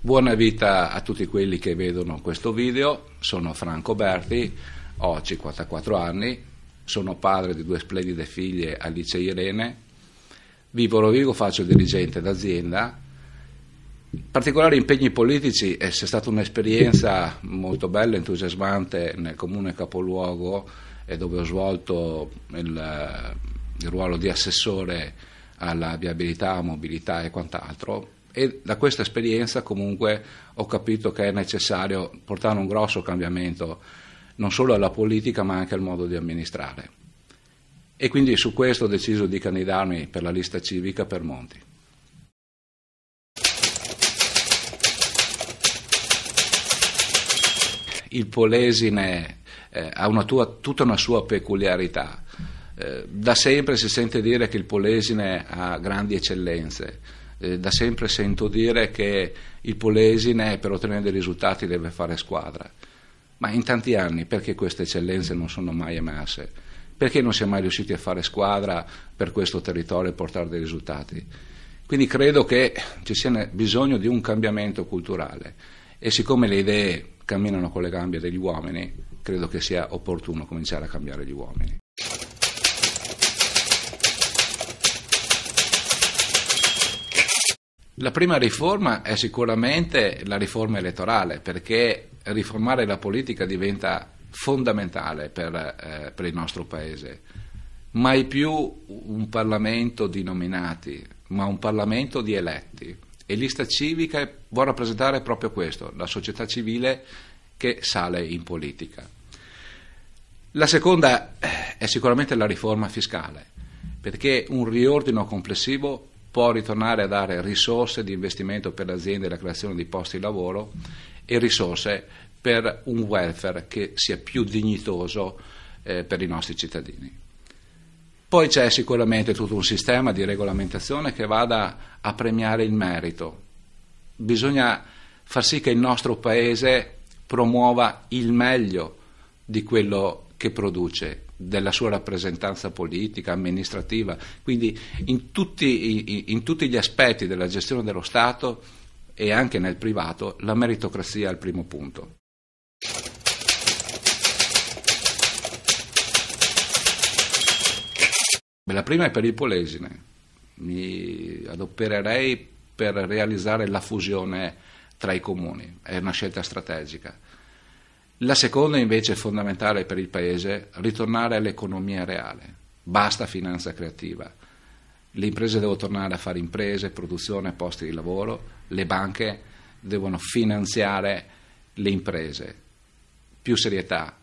Buona vita a tutti quelli che vedono questo video. Sono Franco Berti, ho 54 anni, sono padre di 2 splendide figlie, Alice e Irene, vivo a Rovigo, faccio il dirigente d'azienda. Particolari impegni politici è stata un'esperienza molto bella, entusiasmante nel comune capoluogo, dove ho svolto il ruolo di assessore alla viabilità, mobilità e quant'altro, e da questa esperienza comunque ho capito che è necessario portare un grosso cambiamento non solo alla politica ma anche al modo di amministrare, e quindi su questo ho deciso di candidarmi per la lista civica per Monti. Il Polesine ha tutta una sua peculiarità. Da sempre si sente dire che il Polesine ha grandi eccellenze, da sempre sento dire che il Polesine per ottenere dei risultati deve fare squadra, ma in tanti anni perché queste eccellenze non sono mai emerse? Perché non si è mai riusciti a fare squadra per questo territorio e portare dei risultati? Quindi credo che ci sia bisogno di un cambiamento culturale, e siccome le idee camminano con le gambe degli uomini, credo che sia opportuno cominciare a cambiare gli uomini. La prima riforma è sicuramente la riforma elettorale, perché riformare la politica diventa fondamentale per il nostro Paese. Mai più un Parlamento di nominati, ma un Parlamento di eletti. E lista civica vuol rappresentare proprio questo, la società civile che sale in politica. La seconda è sicuramente la riforma fiscale, perché un riordino complessivo può ritornare a dare risorse di investimento per le aziende e la creazione di posti di lavoro e risorse per un welfare che sia più dignitoso per i nostri cittadini. Poi c'è sicuramente tutto un sistema di regolamentazione che vada a premiare il merito. Bisogna far sì che il nostro Paese promuova il meglio di quello che produce, della sua rappresentanza politica, amministrativa, quindi in tutti gli aspetti della gestione dello Stato e anche nel privato la meritocrazia è il primo punto. La prima è per il Polesine. Mi adopererei per realizzare la fusione tra i comuni, è una scelta strategica. La seconda invece è fondamentale per il Paese, ritornare all'economia reale. Basta finanza creativa. Le imprese devono tornare a fare imprese, produzione, posti di lavoro, le banche devono finanziare le imprese. Più serietà,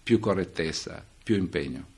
più correttezza, più impegno.